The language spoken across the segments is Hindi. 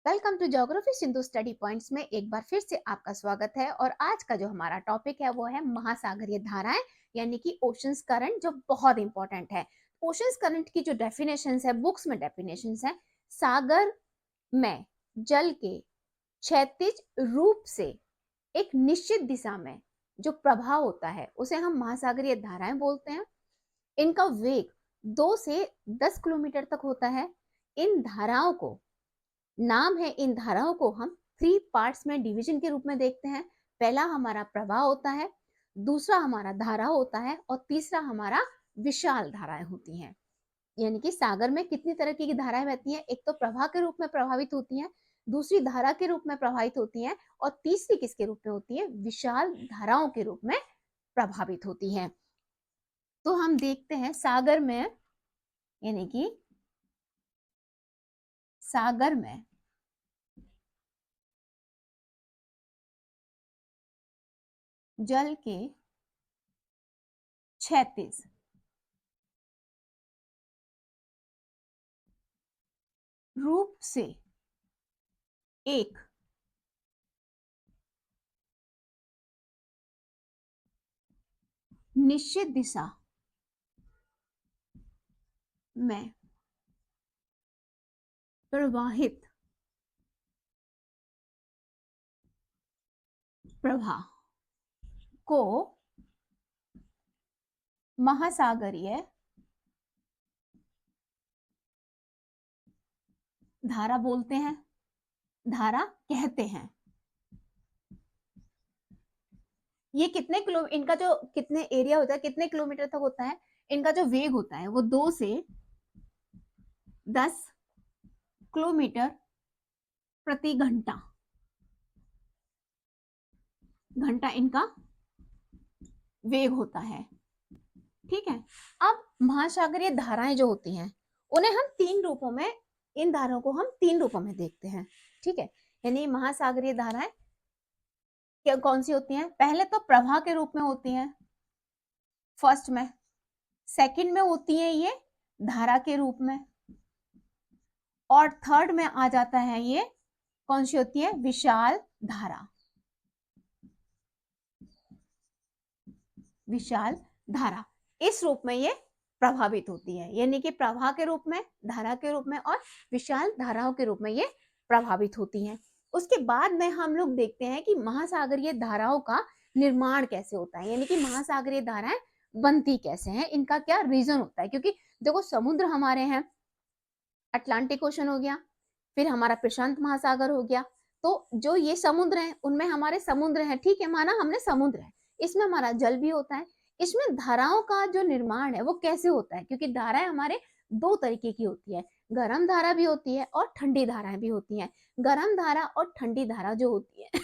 Welcome to geography Sindhu study points में एक बार फिर से आपका स्वागत है। और आज का जो हमारा टॉपिक है वो है महासागरीय धाराएं यानी कि ओशंस करंट, जो बहुत इंपॉर्टेंट है। ओशंस करंट की जो डेफिनेशंस है बुक्स में डेफिनेशंस है, सागर में जल के क्षैतिज रूप से एक निश्चित दिशा में जो प्रभाव होता है उसे हम महासागरीय धाराएं बोलते हैं। इनका वेग 2 से 10 किलोमीटर तक होता है। इन धाराओं को नाम है इन धाराओं को हम 3 पार्ट्स में डिवीजन के रूप में देखते हैं। पहला हमारा प्रवाह होता है, दूसरा हमारा धारा होता है और तीसरा हमारा विशाल धाराएं होती हैं। यानी कि सागर में कितनी तरह की धाराएं बहती हैं, एक तो प्रवाह के रूप में प्रभावित होती हैं, दूसरी धारा के रूप में प्रभावित होती हैं और तीसरी किसके रूप में होती है, विशाल धाराओं के रूप में प्रभावित होती हैं। तो हम देखते हैं सागर में, यानी कि सागर में जल के क्षैतिज रूप से एक निश्चित दिशा में प्रवाहित प्रवाह को महासागरीय धारा बोलते हैं, धारा कहते हैं। ये कितने किलो इनका जो कितने एरिया होता है, कितने किलोमीटर तक होता है, इनका जो वेग होता है वो 2 से 10 किलोमीटर प्रति घंटा घंटा इनका वेग होता है। ठीक है। अब महासागरीय धाराएं जो होती हैं उन्हें हम 3 रूपों में, इन धाराओं को हम 3 रूपों में देखते हैं। ठीक है। यानी महासागरीय धाराएं क्या कौन सी होती हैं, पहले तो प्रवाह के रूप में होती हैं फर्स्ट में, सेकंड में होती है ये धारा के रूप में, और थर्ड में आ जाता है ये कौन सी होती है, विशाल धारा। विशाल धारा इस रूप में ये प्रभावित होती है, यानी कि प्रवाह के रूप में, धारा के रूप में और विशाल धाराओं के रूप में ये प्रभावित होती हैं। उसके बाद में हम लोग देखते हैं कि महासागरीय धाराओं का निर्माण कैसे होता है, यानी कि महासागरीय धाराएं बनती कैसे हैं, इनका क्या रीजन होता है। क्योंकि देखो समुद्र हमारे हैं, अटलांटिक ओशन हो गया, फिर हमारा प्रशांत महासागर हो गया, तो जो ये समुद्र हैं उनमें हमारे समुद्र हैं, ठीक है, माना हमने समुद्र है, इसमें हमारा जल भी होता है। इसमें धाराओं का जो निर्माण है वो कैसे होता है, क्योंकि धाराएं हमारे 2 तरीके की होती है, गर्म धारा भी होती है और ठंडी धाराएं भी होती हैं। गर्म धारा और ठंडी धारा जो होती है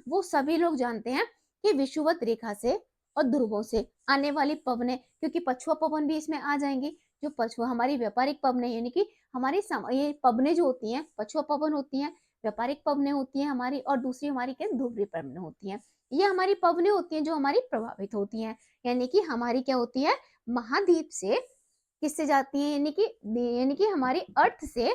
वो सभी लोग जानते हैं कि विषुवत रेखा से और ध्रुवों से आने वाली पवनें, क्योंकि पछुआ पवन भी इसमें आ जाएंगी। जो पछुआ हमारी व्यापारिक पवनें, यानी कि हमारी ये पवनें जो होती हैं, पछुआ पवन होती हैं, व्यापारिक पवनें होती हैं हमारी, और दूसरी हमारी क्या, ध्रुवीय पवनें होती हैं। ये हमारी पवनें होती हैं जो हमारी प्रभावित होती हैं, यानी कि हमारी क्या होती है, महाद्वीप से किससे जाती है, यानी कि हमारी अर्थ से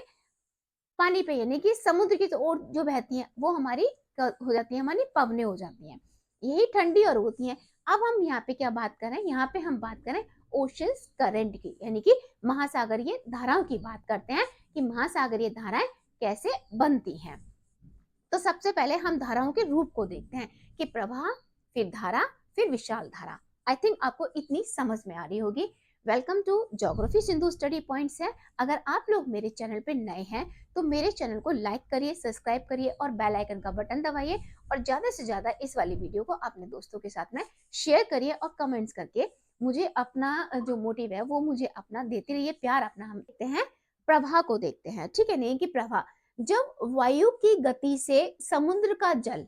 पानी पे, यानी कि समुद्र की ओर जो बहती हैं वो हमारी हो जाती है, हमारी पवनें हो जाती हैं, यही ठंडी और होती हैं। अब हम यहाँ पे क्या बात करें, यहाँ पे हम बात करें ओशंस करंट की, यानी कि महासागरीय धाराओं की बात करते हैं कि महासागरीय धाराएं कैसे बनती हैं। तो सबसे पहले हम धाराओं के रूप को देखते हैं कि प्रवाह, फिर धारा, फिर विशाल धारा। आई थिंक आपको इतनी समझ में आ रही होगी। Welcome to geography Sindhu study points है। अगर आप लोग मेरे चैनल पे नए हैं तो मेरे चैनल को लाइक करिए, सब्सक्राइब करिए और बेल आइकन का बटन दबाइए, और ज्यादा से ज्यादा इस वाली वीडियो को अपने दोस्तों के साथ में शेयर करिए और कमेंट्स करके मुझे अपना जो मोटिव है वो मुझे अपना देते रहिए, प्यार अपना। हम देखते हैं प्रवाह को, देखते हैं, ठीक है, नहीं कि प्रवाह, जब वायु की गति से समुद्र का जल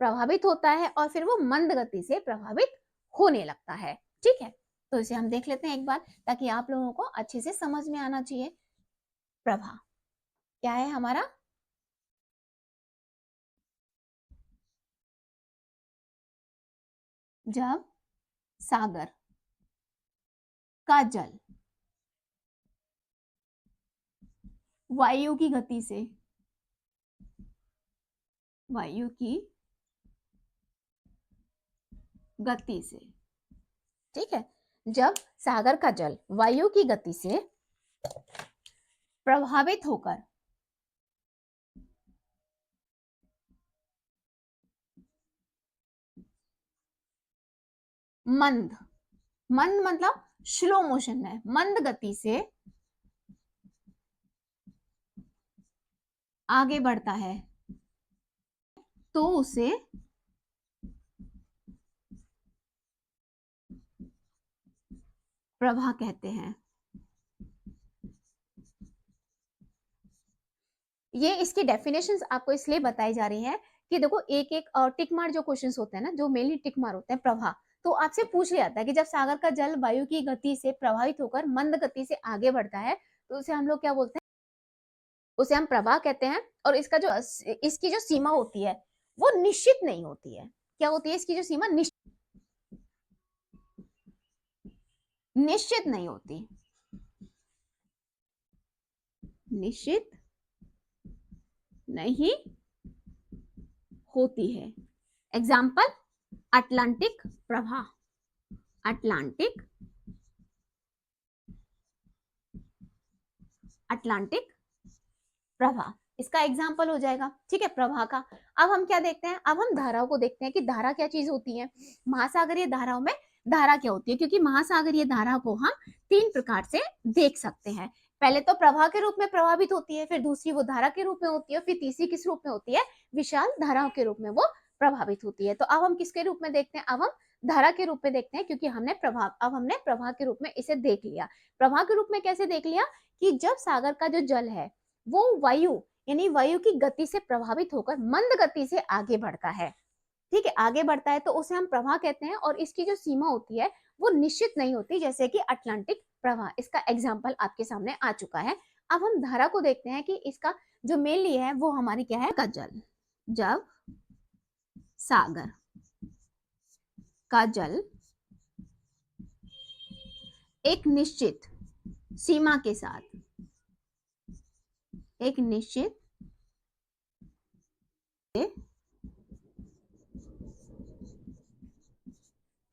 प्रभावित होता है और फिर वो मंद गति से प्रभावित होने लगता है। ठीक है, तो इसे हम देख लेते हैं एक बार, ताकि आप लोगों को अच्छे से समझ में आना चाहिए। प्रवाह क्या है हमारा, जब सागर का जल वायु की गति से वायु की गति से, ठीक है। जब सागर का जल वायु की गति से प्रभावित होकर मंद, मंद मतलब स्लो मोशन में, मंद गति से आगे बढ़ता है तो उसे प्रवाह कहते हैं। ये इसकी डेफिनेशंस आपको इसलिए बताई जा रही है कि देखो एक एक टिक मार जो क्वेश्चंस होते हैं ना, जो मेनली टिक मार होते हैं प्रवाह, तो आपसे पूछ लिया जाता है कि जब सागर का जल वायु की गति से प्रभावित होकर मंद गति से आगे बढ़ता है तो उसे हम लोग क्या बोलते हैं, उसे हम प्रवाह कहते हैं। और इसका जो इसकी जो सीमा होती है वो निश्चित नहीं होती है। क्या होती है इसकी जो सीमा? निश्चित नहीं होती, निश्चित नहीं होती है। एग्जाम्पल अटलांटिक प्रवाह, अटलांटिक, अटलांटिक प्रवाह इसका एग्जाम्पल हो जाएगा, ठीक है, प्रवाह का। अब हम क्या देखते हैं, अब हम धाराओं को देखते हैं कि धारा क्या चीज होती है। महासागरीय धाराओं में धारा क्या होती है, क्योंकि महासागरीय धारा को हम तीन प्रकार से देख सकते हैं। पहले तो प्रवाह के रूप में प्रभावित होती है, फिर दूसरी वो धारा के रूप में होती है, फिर तीसरी किस रूप में होती है? विशाल धाराओं के रूप में वो प्रभावित होती है। तो अब हम किसके रूप में देखते हैं? अब हम धारा के रूप में देखते हैं, क्योंकि हमने प्रभाव, अब हमने प्रवाह के रूप में इसे देख लिया। प्रवाह के रूप में कैसे देख लिया कि जब सागर का जो जल है वो वायु यानी वायु की गति से प्रभावित होकर मंद गति से आगे बढ़ता है, ठीक है, आगे बढ़ता है तो उसे हम प्रवाह कहते हैं। और इसकी जो सीमा होती है वो निश्चित नहीं होती, जैसे कि अटलांटिक प्रवाह, इसका एग्जाम्पल आपके सामने आ चुका है। अब हम धारा को देखते हैं कि इसका जो मेनली है वो हमारी क्या है? का जल, जब सागर का जल एक निश्चित सीमा के साथ, एक निश्चित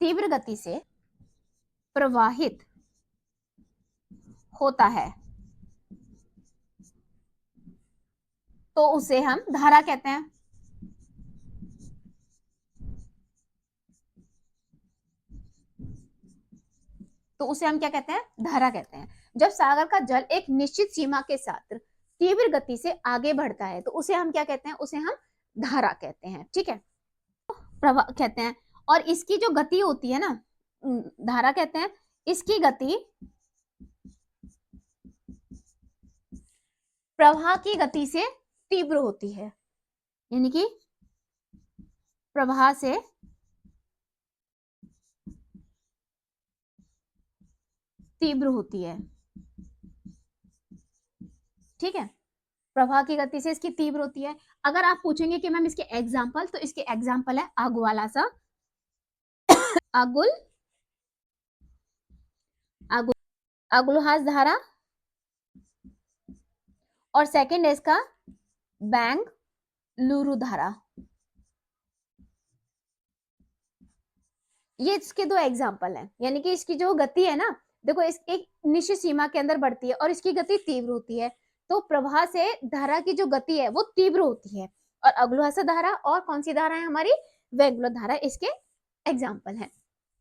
तीव्र गति से प्रवाहित होता है तो उसे हम धारा कहते हैं। तो उसे हम क्या कहते हैं? धारा कहते हैं। जब सागर का जल एक निश्चित सीमा के साथ तीव्र गति से आगे बढ़ता है तो उसे हम क्या कहते हैं? उसे हम धारा कहते हैं, ठीक है, प्रवाह कहते हैं। और इसकी जो गति होती है ना, धारा कहते हैं, इसकी गति प्रवाह की गति से तीव्र होती है, यानी कि प्रवाह से तीव्र होती है, ठीक है, प्रवाह की गति से इसकी तीव्र होती है। अगर आप पूछेंगे कि मैम इसके एग्जाम्पल, तो इसके एग्जाम्पल है आग वाला सा, आगुल, आगुल, आगुलहास धारा, और सेकंड है इसका बेंगलुरु धारा। ये इसके दो एग्जाम्पल हैं, यानी कि इसकी जो गति है ना, देखो इस एक निश्चित सीमा के अंदर बढ़ती है और इसकी गति तीव्र होती है, तो प्रवाह से धारा की जो गति है वो तीव्र होती है। और अग्लुहासा धारा और कौन सी धारा है हमारी? वेंगुलर धारा इसके एग्जाम्पल है।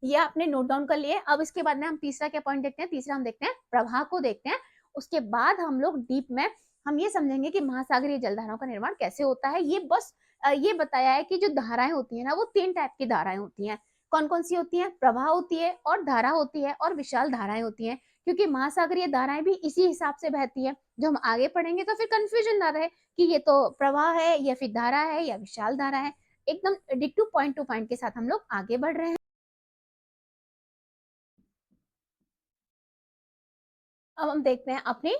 ये आपने नोट डाउन कर लिए। अब इसके बाद में हम तीसरा क्या पॉइंट देखते हैं? तीसरा हम देखते हैं प्रवाह को देखते हैं। उसके बाद हम लोग डीप में हम ये समझेंगे कि महासागरीय जलधाराओं का निर्माण कैसे होता है। ये बस ये बताया है कि जो धाराएं होती है ना वो तीन टाइप की धाराएं होती हैं। कौन कौन सी होती है? प्रवाह होती है और धारा होती है और विशाल धाराएं होती हैं। क्योंकि महासागरीय धाराएं भी इसी हिसाब से बहती है, जो हम आगे पढ़ेंगे तो फिर कंफ्यूजन ना रहे कि ये तो प्रवाह है या फिर धारा है या विशाल धारा है। एकदम डिक्टू पॉइंट टू पॉइंट के साथ हम लोग आगे बढ़ रहे हैं। अब हम देखते हैं अपनी,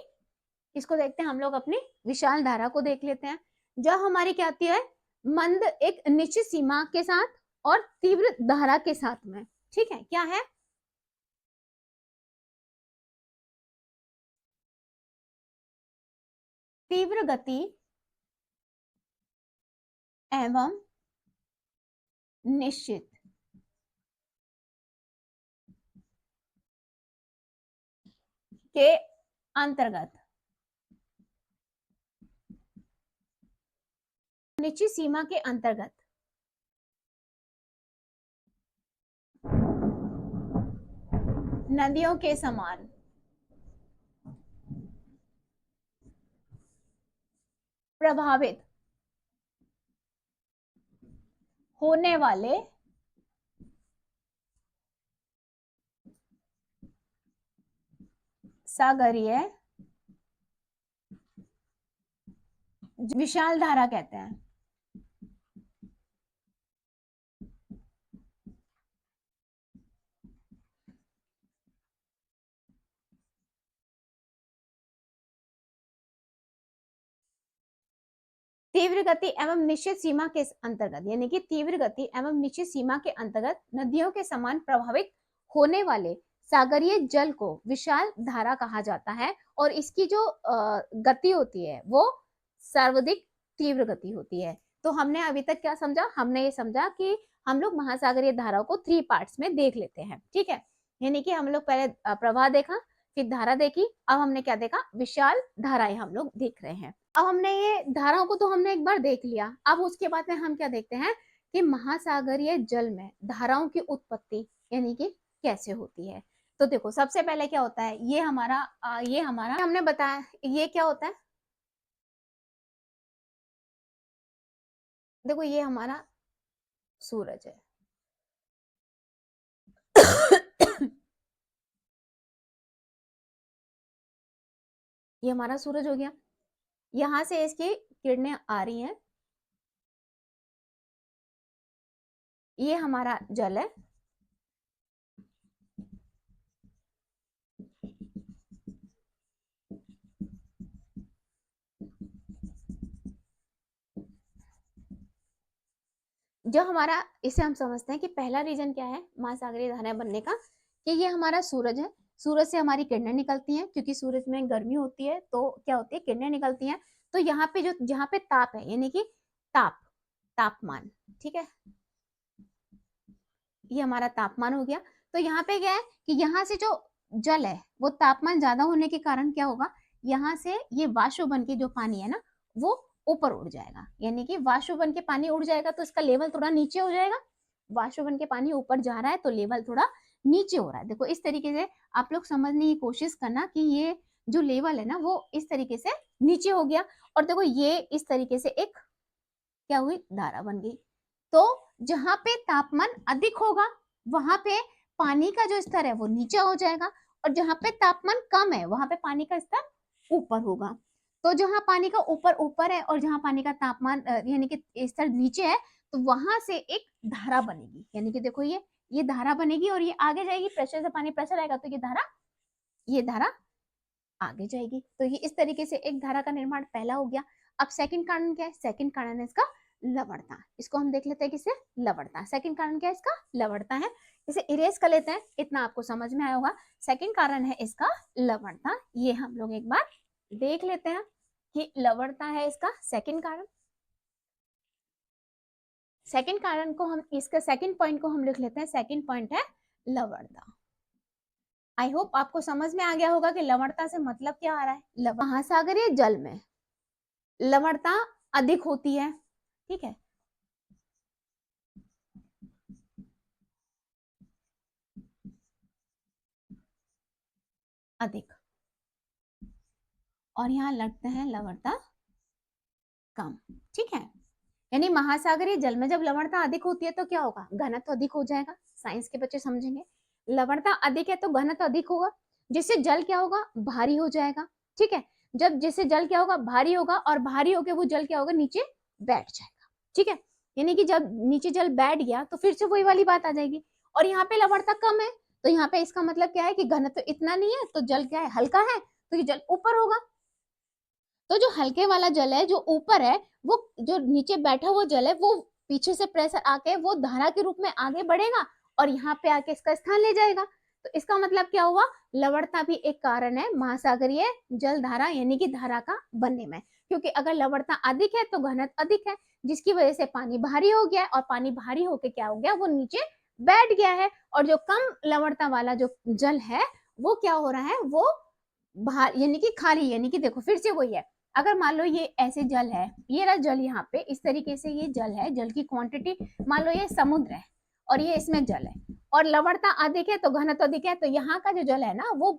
इसको देखते हैं हम लोग अपनी विशाल धारा को देख लेते हैं। जो हमारी क्या आती है? मंद एक निश्चित सीमा के साथ और तीव्र धारा के साथ में, ठीक है, क्या है? तीव्र गति एवं निश्चित के अंतर्गत, निश्चित सीमा के अंतर्गत नदियों के समान प्रभावित होने वाले सागरीय विशाल धारा कहते हैं। तीव्र गति एवं निश्चित सीमा के अंतर्गत, यानी कि तीव्र गति एवं निश्चित सीमा के अंतर्गत नदियों के समान प्रभावित होने वाले सागरीय जल को विशाल धारा कहा जाता है, और इसकी जो गति होती है वो सर्वाधिक तीव्र गति होती है। तो हमने अभी तक क्या समझा? हमने ये समझा कि हम लोग महासागरीय धाराओं को 3 पार्ट्स में देख लेते हैं, ठीक है। यानी कि हम लोग पहले प्रवाह देखा, फिर धारा देखी, अब हमने क्या देखा? विशाल धाराएं हम लोग देख रहे हैं। अब हमने ये धाराओं को तो हमने एक बार देख लिया, अब उसके बाद में हम क्या देखते हैं कि महासागरीय जल में धाराओं की उत्पत्ति यानी कि कैसे होती है। तो देखो, सबसे पहले क्या होता है, ये हमारा हमने बताया, ये क्या होता है, देखो ये हमारा सूरज है ये हमारा सूरज हो गया, यहां से इसकी किरणें आ रही हैं, ये हमारा जल है, जो हमारा, इसे हम समझते हैं कि पहला रीजन क्या है महासागरीय धाराएं बनने का, कि ये हमारा सूरज है, सूरज से हमारी किरणें निकलती हैं, क्योंकि सूरज में गर्मी होती है तो क्या होती है, किरणें निकलती हैं। तो यहाँ पे जो, जहाँ पे ताप है यानी कि तापमान, ठीक है, ये हमारा तापमान हो गया। तो यहाँ पे क्या है कि यहाँ से जो जल है वो तापमान ज्यादा होने के कारण क्या होगा, यहाँ से ये वाष्प बन के जो पानी है ना वो ऊपर उड़ जाएगा, यानी कि वाष्प बन के पानी उड़ जाएगा तो इसका लेवल थोड़ा नीचे हो जाएगा। वाष्प बन के पानी ऊपर जा रहा है तो लेवल थोड़ा नीचे हो रहा है। देखो इस तरीके से आप लोग समझने की कोशिश करना कि ये जो लेवल है ना वो इस तरीके से नीचे हो गया, और देखो ये इस तरीके से एक क्या हुई, धारा बन गई। तो जहां पे तापमान अधिक होगा वहां पे पानी का जो स्तर है वो नीचे हो जाएगा, और जहां पे तापमान कम है वहां पे पानी का स्तर ऊपर होगा। तो जहां पानी का ऊपर ऊपर है और जहां पानी का तापमान यानी कि स्तर नीचे है, तो वहां से एक धारा बनेगी, यानी कि देखो ये धारा बनेगी और ये आगे जाएगी, प्रेशर से पानी प्रेशर आएगा तो ये धारा आगे जाएगी। तो ये इस तरीके से एक धारा का निर्माण पहला हो गया। अब सेकंड कारण क्या है? सेकंड कारण है इसका लवणता। इसको हम देख लेते हैं किसे, लवणता। सेकंड कारण क्या है इसका? लवणता है। इसे इरेज कर लेते हैं, इतना आपको समझ में आया होगा। सेकंड कारण है इसका लवणता, ये हम लोग एक बार देख लेते हैं कि लवणता है इसका सेकंड कारण। सेकंड कारण को हम, इसका सेकंड पॉइंट को हम लिख लेते हैं, सेकंड पॉइंट है लवणता। आई होप आपको समझ में आ गया होगा कि लवणता से मतलब क्या आ रहा है। महासागरीय जल में लवणता अधिक होती है, ठीक है, अधिक, और यहाँ लगते हैं लवणता कम, ठीक है। यानी महासागरीय जल में जब लवणता अधिक होती है तो क्या होगा, घनत्व अधिक हो जाएगा। साइंस के बच्चे समझेंगे, लवणता अधिक है तो घनत्व अधिक होगा, जिससे जल क्या होगा, भारी हो जाएगा, ठीक है। जब जिससे जल क्या होगा, भारी होगा, और भारी होकर वो जल क्या होगा, नीचे बैठ जाएगा, ठीक है। यानी कि जब नीचे जल बैठ गया तो फिर से वही वाली बात आ जाएगी। और यहाँ पे लवणता कम है तो यहाँ पे इसका मतलब क्या है कि घनत्व इतना नहीं है, तो जल क्या है, हल्का है, तो ये जल ऊपर होगा। तो जो हल्के वाला जल है, जो ऊपर है, वो जो नीचे बैठा हुआ जल है, वो पीछे से प्रेशर आके वो धारा के रूप में आगे बढ़ेगा और यहाँ पे आके इसका स्थान ले जाएगा। तो इसका मतलब क्या हुआ, लवणता भी एक कारण है महासागरीय जल धारा यानी कि धारा का बनने में। क्योंकि अगर लवणता अधिक है तो घनत्व अधिक है, जिसकी वजह से पानी भारी हो गया है, और पानी भारी होके क्या हो गया, वो नीचे बैठ गया है। और जो कम लवणता वाला जो जल है वो क्या हो रहा है, वो बाहर यानी कि खाली, यानी कि देखो फिर से वही है, अगर मान लो ये ऐसे जल है, ये रहा जल, यहाँ पे इस तरीके से ये जल है, जल की क्वांटिटी मान लो ये समुद्र है और ये इसमें जल है, और लवणता अधिक है तो घनत्व अधिक है, तो यहाँ का जो जल है ना वो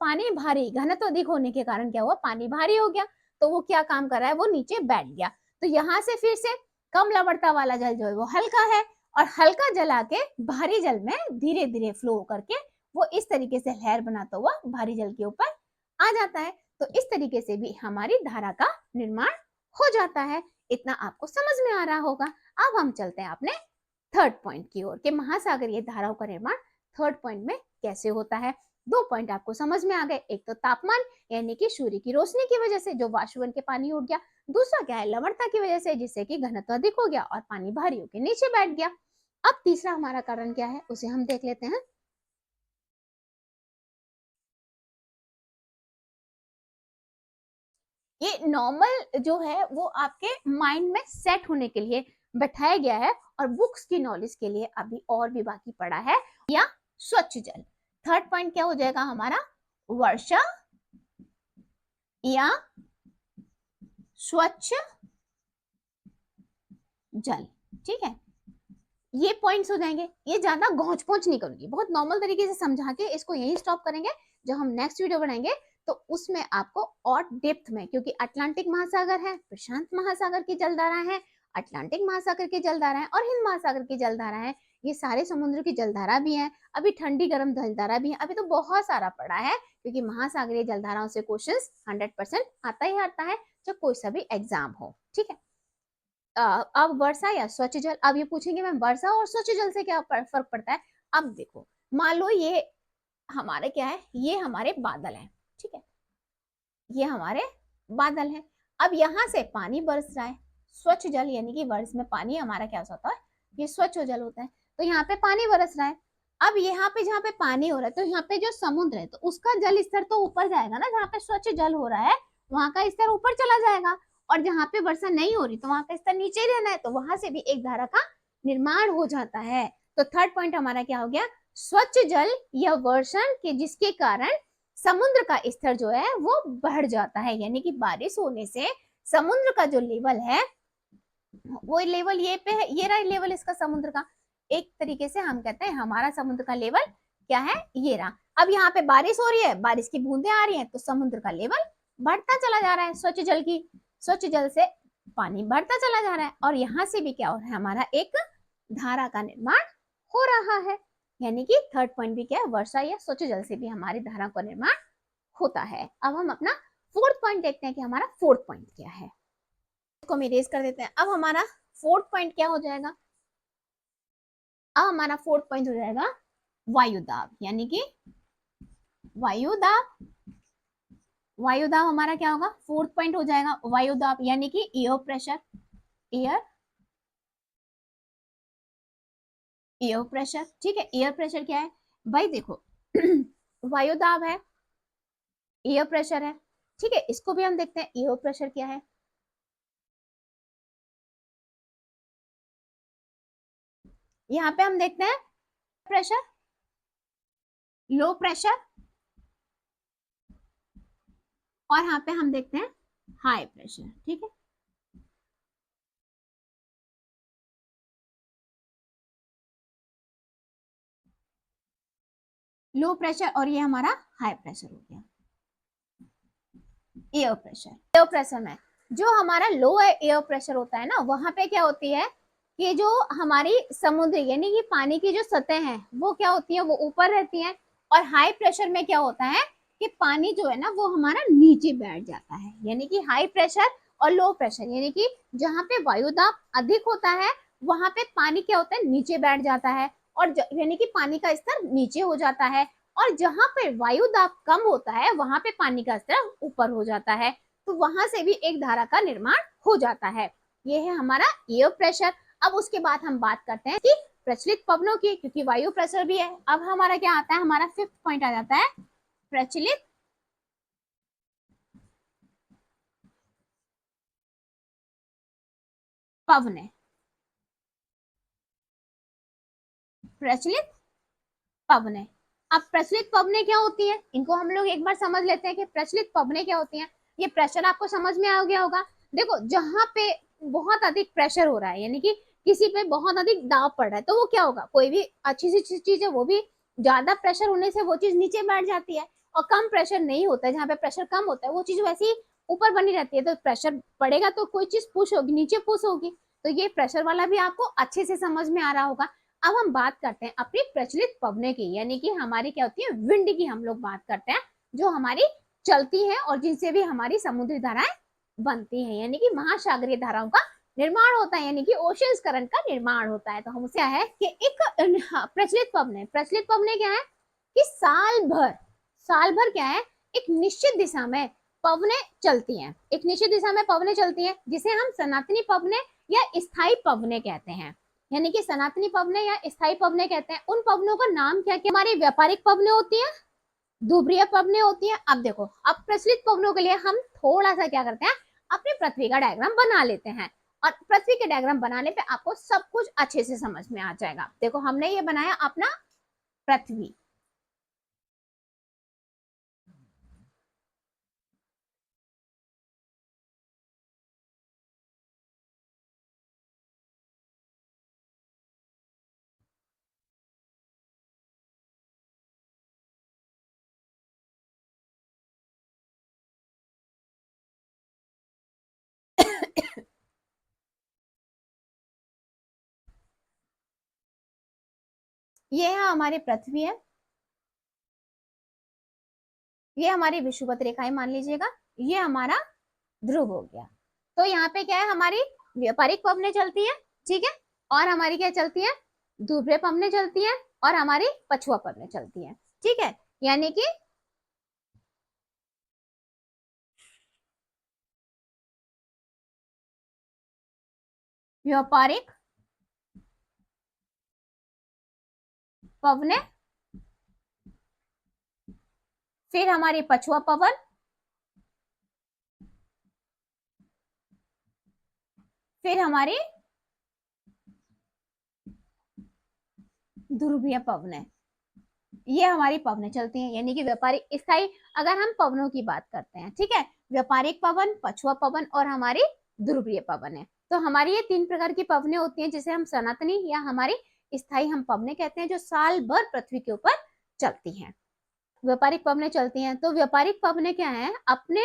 पानी भारी, घनत्व अधिक होने के कारण क्या हुआ, पानी भारी हो गया, तो वो क्या काम कर रहा है, वो नीचे बैठ गया। तो यहाँ से फिर से कम लवणता वाला जल जो है वो हल्का है, और हल्का जल आके भारी जल में धीरे धीरे फ्लो करके वो इस तरीके से लहर बनाता हुआ भारी जल के ऊपर आ जाता है। तो इस तरीके से भी हमारी धारा का निर्माण हो जाता है। इतना आपको समझ में आ रहा होगा। अब हम चलते हैं अपने थर्ड पॉइंट की ओर कि महासागरीय धाराओं का निर्माण थर्ड पॉइंट में कैसे होता है। दो पॉइंट आपको समझ में आ गए, एक तो तापमान यानी कि सूर्य की रोशनी की वजह से जो वाष्पन के पानी उड़ गया, दूसरा क्या है लवणता की वजह से जिससे कि घनत्व अधिक हो गया और पानी भारी होकर नीचे बैठ गया। अब तीसरा हमारा कारण क्या है उसे हम देख लेते हैं। ये नॉर्मल जो है वो आपके माइंड में सेट होने के लिए बैठाया गया है, और बुक्स की नॉलेज के लिए अभी और भी बाकी पड़ा है। या स्वच्छ जल, थर्ड पॉइंट क्या हो जाएगा हमारा, वर्षा या स्वच्छ जल। ठीक है, ये पॉइंट्स हो जाएंगे, ये ज्यादा घोंच पोंच नहीं करूंगी, बहुत नॉर्मल तरीके से समझा के इसको यही स्टॉप करेंगे। जब हम नेक्स्ट वीडियो बनाएंगे तो उसमें आपको और डेप्थ में, क्योंकि अटलांटिक महासागर है, प्रशांत महासागर की जलधारा है, अटलांटिक महासागर की जलधारा है और हिंद महासागर की जलधारा है, ये सारे समुद्र की जलधारा भी है, अभी ठंडी गर्म जलधारा भी है, अभी तो बहुत सारा पड़ा है, क्योंकि महासागरीय जलधाराओं से क्वेश्चन 100% आता ही आता है जब कोई सा भी एग्जाम हो। ठीक है, अब वर्षा या स्वच्छ जल, अब ये पूछेंगे मैम वर्षा और स्वच्छ जल से क्या फर्क पड़ता है। अब देखो, मान लो ये हमारे क्या है, ये हमारे बादल है, ठीक है, ये हमारे बादल है, अब यहाँ से पानी बरस रहा है, स्वच्छ जल यानी कि वर्ष में पानी हमारा क्या होता है, ये स्वच्छ जल होता है, तो यहाँ पे पानी बरस रहा है। अब यहाँ पे जहाँ पे पानी हो रहा है तो यहाँ पे जो समुद्र है तो उसका जल स्तर तो ऊपर जाएगा ना, जहाँ पे स्वच्छ जल हो रहा है वहां का स्तर ऊपर चला जाएगा, और जहाँ पे वर्षा नहीं हो रही तो वहां का स्तर नीचे ही रहना है, तो वहां से भी एक धारा का निर्माण हो जाता है। तो थर्ड पॉइंट हमारा क्या हो गया, स्वच्छ जल या वर्षण के जिसके कारण समुद्र का स्तर जो है वो बढ़ जाता है, यानी कि बारिश होने से समुद्र का जो लेवल है वो लेवल ये पे है, ये रहा लेवल इसका समुद्र का, एक तरीके से हम कहते हैं हमारा समुद्र का लेवल क्या है, ये रहा। अब यहाँ पे बारिश हो रही है, बारिश की बूंदें आ रही हैं, तो समुद्र का लेवल बढ़ता चला जा रहा है, स्वच्छ जल से पानी बढ़ता चला जा रहा है, और यहाँ से भी क्या हो रहा है, हमारा एक धारा का निर्माण हो रहा है, यानी कि थर्ड पॉइंट भी क्या है, वर्षा या स्वच्छ जल से भी हमारी धारा का निर्माण होता है। अब हम अपना फोर्थ पॉइंट देखते हैं कि हमारा फोर्थ पॉइंट क्या है, इसको हम इरेज कर देते हैं। अब हमारा फोर्थ पॉइंट क्या हो जाएगा, अब हमारा फोर्थ पॉइंट हो जाएगा वायुदाब, यानी कि वायुदाब, वायुदाब हमारा क्या होगा, फोर्थ पॉइंट हो जाएगा वायुदाब, यानी कि air pressure, air air pressure. ठीक है, एयर प्रेशर क्या है भाई, देखो वायुदाब है, एयर प्रेशर है, ठीक है, इसको भी हम देखते हैं एयर प्रेशर क्या है। यहाँ पे हम देखते हैं प्रेशर, लो प्रेशर, और यहाँ पे हम देखते हैं हाई प्रेशर। ठीक है, लो प्रेशर और ये हमारा हाई प्रेशर हो गया। एयर प्रेशर, एयर प्रेशर में जो हमारा लो एयर प्रेशर होता है ना, वहां पे क्या होती है कि जो हमारी समुद्र यानी कि पानी की जो सतह है वो क्या होती है, वो ऊपर रहती है, और हाई प्रेशर में क्या होता है कि पानी जो है ना वो हमारा नीचे बैठ जाता है, यानी कि हाई प्रेशर और लो प्रेशर, यानी कि जहाँ पे वायुदाब अधिक होता है वहां पे पानी क्या होता है, नीचे बैठ जाता है, और यानी कि पानी का स्तर नीचे हो जाता है, और जहां पे वायु दाब कम होता है वहां पे पानी का स्तर ऊपर हो जाता है, तो वहां से भी एक धारा का निर्माण हो जाता है। ये है हमारा एयर प्रेशर। अब उसके बाद हम बात करते हैं कि प्रचलित पवनों की, क्योंकि वायु प्रेशर भी है। अब हमारा क्या आता है, हमारा फिफ्थ पॉइंट आ जाता है प्रचलित पवन है, प्रचलित पवनें। अब प्रचलित पवनें क्या होती है, इनको हम लोग एक बार समझ लेते हैं कि प्रचलित पवनें क्या होती हैं। ये प्रेशर आपको समझ में आ गया होगा। देखो जहां पे बहुत अधिक प्रेशर हो रहा है, यानी कि किसी पे बहुत अधिक दाब पड़ रहा है, तो वो क्या होगा, कोई भी अच्छी सी चीज है वो भी ज्यादा प्रेशर होने से वो चीज नीचे बैठ जाती है, और कम प्रेशर नहीं होता है, जहाँ पे प्रेशर कम होता है वो चीज वैसे ही ऊपर बनी रहती है। तो प्रेशर पड़ेगा तो कोई चीज पुश होगी, नीचे पुश होगी। तो ये प्रेशर वाला भी आपको अच्छे से समझ में आ रहा होगा। अब हम बात करते हैं अपनी प्रचलित पवनें की, यानी कि हमारी क्या होती है, विंड की हम लोग बात करते हैं, जो हमारी चलती है और जिनसे भी हमारी समुद्री धाराएं बनती हैं, यानी कि महासागरीय धाराओं का निर्माण होता है, यानी कि ओशियंस करंट का निर्माण होता है। तो हम क्या है कि एक प्रचलित पवनें क्या है कि साल भर क्या है, एक निश्चित दिशा में पवनें चलती हैं, एक निश्चित दिशा में पवनें चलती हैं, जिसे हम सनातनी पवनें या स्थायी पवनें कहते हैं। यानी कि सनातनी पवनें या स्थायी पवनें कहते हैं। उन पवनों का नाम क्या क्या, हमारी व्यापारिक पवनें होती है, ध्रुवीय पवनें होती है। अब देखो, अब प्रचलित पवनों के लिए हम थोड़ा सा क्या करते हैं, अपनी पृथ्वी का डायग्राम बना लेते हैं, और पृथ्वी के डायग्राम बनाने पे आपको सब कुछ अच्छे से समझ में आ जाएगा। देखो हमने ये बनाया अपना पृथ्वी, ये है हमारी पृथ्वी है, ये हमारी विषुवत रेखाएं मान लीजिएगा, ये हमारा ध्रुव हो गया। तो यहाँ पे क्या है, हमारी व्यापारिक पवनें चलती है, ठीक है, और हमारी क्या चलती है, ध्रुवीय पवनें चलती है, और हमारी पछुआ पवनें चलती है, ठीक है। यानी कि व्यापारिक पवनें, फिर हमारी पछुआ पवन, फिर हमारी ध्रुवीय पवनें, ये हमारी पवनें चलती हैं। यानी कि व्यापारिक स्थायी, अगर हम पवनों की बात करते हैं, ठीक है, व्यापारिक पवन, पछुआ पवन और हमारी ध्रुवीय पवन है। तो हमारी ये 3 प्रकार की पवनें होती हैं, जिसे हम सनातनी या हमारी स्थायी हम पवनें कहते हैं, जो साल भर पृथ्वी के ऊपर चलती हैं। व्यापारिक पवनें चलती हैं, तो व्यापारिक पवनें क्या है, अपने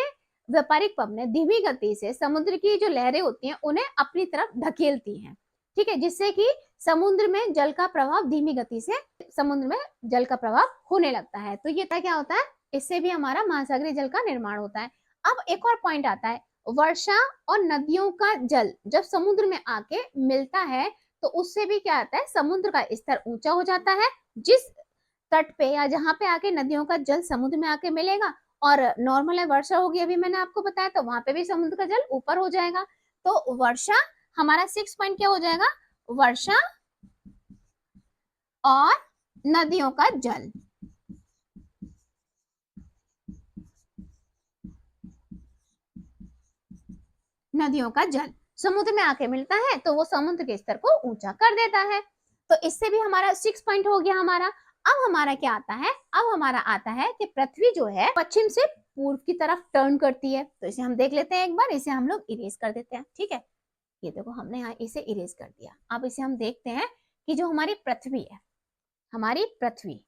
व्यापारिक पवनें धीमी गति से समुद्र की जो लहरें होती हैं उन्हें अपनी तरफ ढकेलती हैं, ठीक है, जिससे कि समुद्र में जल का प्रभाव धीमी गति से समुद्र में जल का प्रभाव होने लगता है। तो ये क्या होता है, इससे भी हमारा महासागरीय जल का निर्माण होता है। अब एक और पॉइंट आता है, वर्षा और नदियों का जल जब समुद्र में आके मिलता है तो उससे भी क्या आता है, समुद्र का स्तर ऊंचा हो जाता है। जिस तट पे या जहां पे आके नदियों का जल समुद्र में आके मिलेगा, और नॉर्मल है वर्षा होगी, अभी मैंने आपको बताया, तो वहां पे भी समुद्र का जल ऊपर हो जाएगा। तो वर्षा, हमारा 6 पॉइंट क्या हो जाएगा, वर्षा और नदियों का जल, नदियों का जल समुद्र में आके मिलता है तो वो समुद्र के स्तर को ऊंचा कर देता है। तो इससे भी हमारा 6 पॉइंट हो गया हमारा। अब हमारा क्या आता है, अब हमारा आता है कि पृथ्वी जो है पश्चिम से पूर्व की तरफ टर्न करती है। तो इसे हम देख लेते हैं एक बार, इसे हम लोग इरेज कर देते हैं, ठीक है। ये देखो हमने यहाँ इसे इरेज कर दिया। अब इसे हम देखते हैं कि जो हमारी पृथ्वी है, हमारी पृथ्वी,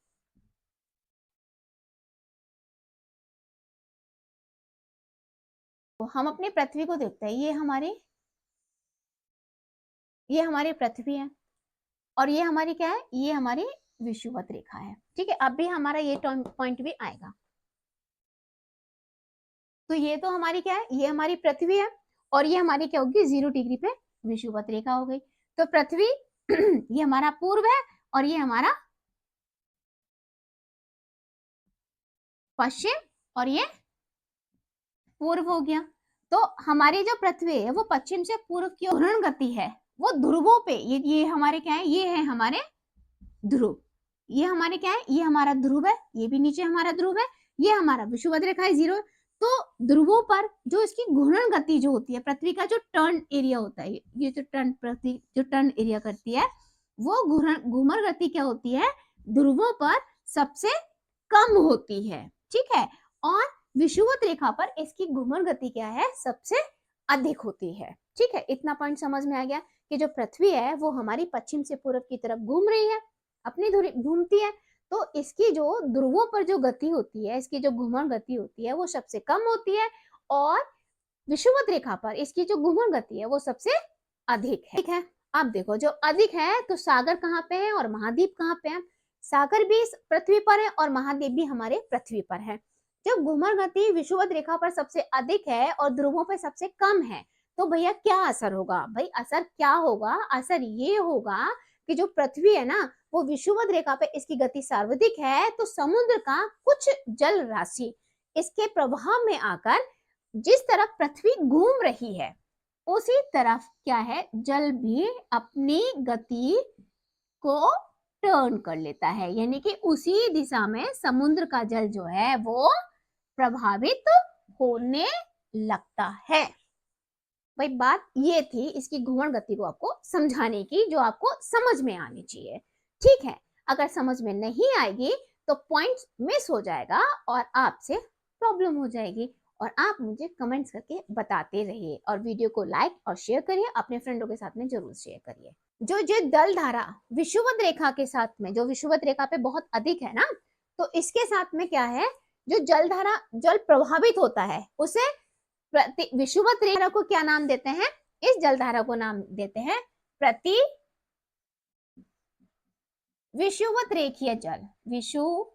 तो हम अपनी पृथ्वी को देखते हैं, ये हमारी पृथ्वी है, और ये हमारी क्या है, ये हमारी विषुवत रेखा है, ठीक है। अब भी हमारा ये पॉइंट भी आएगा। तो ये तो हमारी क्या है, ये हमारी पृथ्वी है, और ये हमारी क्या होगी, 0 डिग्री पे विषुवत रेखा हो गई। तो पृथ्वी ये हमारा पूर्व है, और ये हमारा पश्चिम, और ये पूर्व हो गया। तो हमारी जो पृथ्वी है वो पश्चिम से पूर्व की ओर घूर्णन गति है, वो ध्रुवों पे, ये हमारे क्या है, ये है हमारे ध्रुव, ये हमारे क्या है, ये हमारा ध्रुव है, ये भी नीचे हमारा ध्रुव है, ये हमारा विषुवत रेखा है 0। तो ध्रुवों पर जो इसकी घूर्णन गति जो होती है, पृथ्वी का जो टर्न एरिया होता है, ये जो पृथ्वी जो टर्न एरिया करती है, वो घूमर गति क्या होती है, ध्रुवों पर सबसे कम होती है, ठीक है। और विषुवत रेखा पर इसकी घूमर गति क्या है, सबसे अधिक होती है, ठीक है। इतना पॉइंट समझ में आ गया कि जो पृथ्वी है वो हमारी पश्चिम से पूर्व की तरफ घूम रही है, अपनी धुरी घूमती है, तो इसकी जो ध्रुवों पर जो गति होती है, इसकी जो घूमर गति होती है वो सबसे कम होती है, और विषुवत रेखा पर इसकी जो घूमर गति है वो सबसे अधिक है, ठीक है। अब देखो जो अधिक है तो सागर कहाँ पे है और महाद्वीप कहाँ पे है, सागर भी पृथ्वी पर है और महाद्वीप भी हमारे पृथ्वी पर है। जब घूमर गति विषुवत रेखा पर सबसे अधिक है और ध्रुवों पर सबसे कम है, तो भैया क्या असर होगा, भाई असर क्या होगा, असर ये होगा कि जो पृथ्वी है ना वो विषुवत रेखा पे इसकी गति सर्वाधिक है, तो समुद्र का कुछ जल राशि इसके प्रभाव में आकर जिस तरफ पृथ्वी घूम रही है उसी तरफ क्या है, जल भी अपनी गति को टर्न कर लेता है, यानी कि उसी दिशा में समुद्र का जल जो है वो प्रभावित होने लगता है। भाई बात ये थी इसकी घूमर गति को आपको समझाने की, जो आपको समझ में आनी चाहिए, ठीक है। अगर समझ में नहीं आएगी तो पॉइंट मिस हो जाएगा और आपसे प्रॉब्लम हो जाएगी, और आप मुझे कमेंट्स करके बताते रहिए, और वीडियो को लाइक और शेयर करिए, अपने फ्रेंडों के साथ में जरूर शेयर करिए। जो जल धारा विषुवत रेखा के साथ में, जो विषुवत रेखा पे बहुत अधिक है ना, तो इसके साथ में क्या है, जो जल धारा जल प्रभावित होता है उसे विषुवत रेखा को क्या नाम देते हैं, इस जलधारा को नाम देते हैं प्रति विषुवत रेखीय जल, विषुवत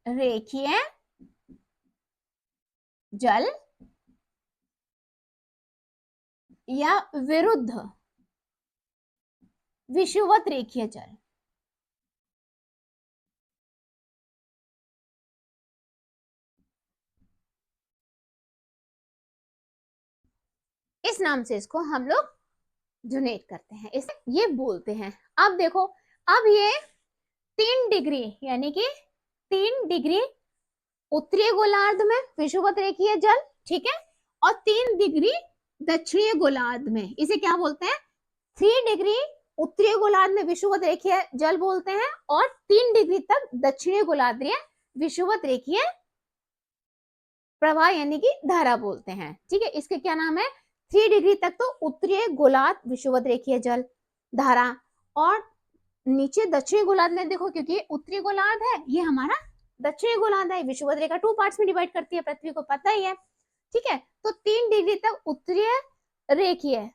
रेखीय जल या विरुद्ध विषुवत रेखीय जल। इस नाम से इसको हम लोग डोनेट करते हैं, इसे ये बोलते हैं। अब देखो, अब ये 3 डिग्री यानी कि 3 डिग्री उत्तरीय गोलार्ध में विषुवत रेखीय जल, ठीक है, और 3 डिग्री दक्षिणीय गोलार्ध में, इसे क्या बोलते हैं, 3 डिग्री उत्तरीय गोलार्ध में विषुवत रेखीय जल बोलते हैं, और 3 डिग्री तक दक्षिणीय गोलार्ध विषुवत रेखीय प्रवाह यानी कि धारा बोलते हैं, ठीक है। इसके क्या नाम है, 3 डिग्री तक तो उत्तरीय गोलार्ध विषुवत रेखीय जल धारा, और नीचे दक्षिणी गोलार्ध में देखो, क्योंकि उत्तरी गोलार्ध है, ये हमारा दक्षिणी गोलार्ध है, विषुवत रेखा 2 पार्ट्स में डिवाइड करती है, पृथ्वी को पता ही है, ठीक है। तो 3 डिग्री तक उत्तरीय रेखीय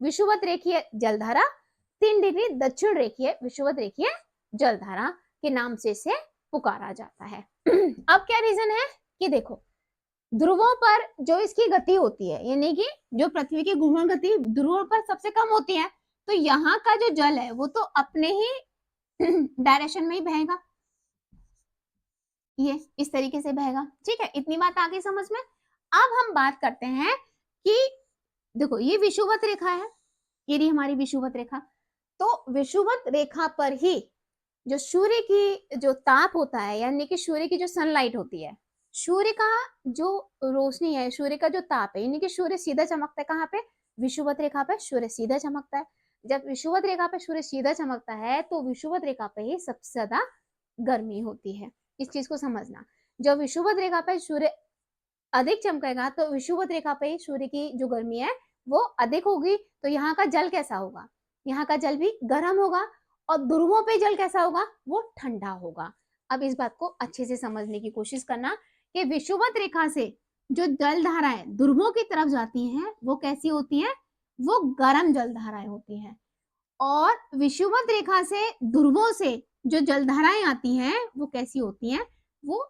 विषुवत रेखीय जलधारा, 3 डिग्री दक्षिण रेखीय विषुवत रेखीय जलधारा के नाम से इसे पुकारा जाता है। अब क्या रीजन है कि देखो, ध्रुवों पर जो इसकी गति होती है, यानी कि जो पृथ्वी की घूमर गति ध्रुवों पर सबसे कम होती है, तो यहाँ का जो जल है वो तो अपने ही डायरेक्शन में ही बहेगा, ये इस तरीके से बहेगा, ठीक है। इतनी बात आ गई समझ में। अब हम बात करते हैं कि देखो ये विषुवत रेखा है, ये रही हमारी विषुवत रेखा, तो विषुवत रेखा पर ही जो सूर्य की जो ताप होता है, यानी कि सूर्य की जो सनलाइट होती है, सूर्य का जो रोशनी है, सूर्य का जो ताप है, यानी कि सूर्य सीधा चमकता है कहाँ पे, विषुवत रेखा पे सूर्य सीधा चमकता है। जब विषुवत रेखा पे सूर्य सीधा चमकता है तो विषुवत रेखा पे ही सबसे ज्यादा गर्मी होती है, इस चीज को समझना। जब विषुवत रेखा पे सूर्य अधिक चमकेगा तो विषुवत रेखा पे सूर्य की जो गर्मी है वो अधिक होगी, तो यहाँ का जल कैसा होगा, यहाँ का जल भी गर्म होगा, और ध्रुवों पे जल कैसा होगा, वो ठंडा होगा। अब इस बात को अच्छे से समझने की कोशिश करना कि विषुवत रेखा से जो जल धाराएं ध्रुवों की तरफ जाती हैं वो कैसी होती हैं, वो गर्म जल धाराएं होती हैं, और विषुवत रेखा से ध्रुवों से जो जलधाराएं आती हैं वो कैसी होती हैं, वो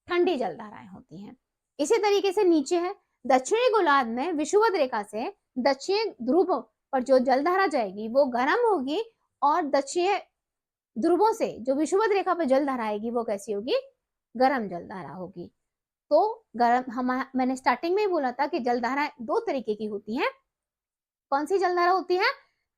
ठंडी जलधाराएं होती हैं। इसी तरीके से नीचे है, दक्षिणी गोलार्ध में विषुवत रेखा से दक्षिण ध्रुव पर जो जलधारा जाएगी वो गर्म होगी, और दक्षिण ध्रुवों से जो विषुवत रेखा पर जलधारा आएगी वो कैसी होगी, गर्म जलधारा होगी। तो गर्म मैंने स्टार्टिंग में ही बोला था कि जलधारा 2 तरीके की होती हैं। कौन सी जलधारा होती है,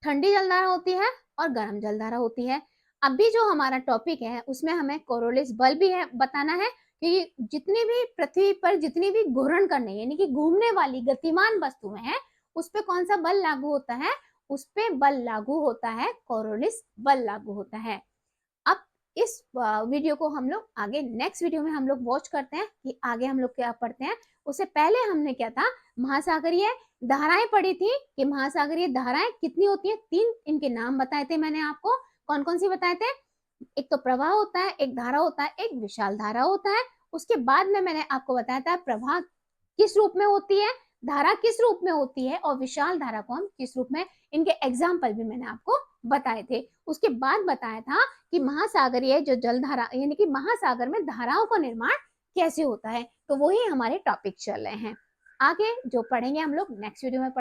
ठंडी जलधारा होती है और गर्म जलधारा होती है। अभी जो हमारा टॉपिक है उसमें हमें कोरोलिस बल भी है बताना है, कि जितनी भी पृथ्वी पर जितनी भी घूर्णन करने यानी कि घूमने वाली गतिमान वस्तुएं हैं, उस पे कौन सा बल लागू होता है? उस पे बल लागू होता है, कोरोलिस बल लागू होता है। अब इस वीडियो को हम लोग आगे नेक्स्ट वीडियो में हम लोग वॉच करते हैं कि आगे हम लोग क्या पढ़ते हैं। उससे पहले हमने क्या था, महासागरीय धाराएं पढ़ी थी कि महासागरीय धाराएं कितनी होती है। 3 इनके नाम बताए थे मैंने आपको। कौन कौन सी बताए थे? एक तो प्रवाह होता है, एक धारा होता है, एक विशाल धारा होता है। उसके बाद में मैंने आपको बताया था प्रवाह किस रूप में होती है, धारा किस रूप में होती है और विशाल धारा को हम किस रूप में, इनके एग्जाम्पल भी मैंने आपको बताए थे। उसके बाद बताया था कि महासागरीय जो जलधारा यानी कि महासागर में धाराओं का निर्माण कैसे होता है। तो वही हमारे टॉपिक चल रहे हैं। आगे जो पढ़ेंगे हम लोग नेक्स्ट वीडियो में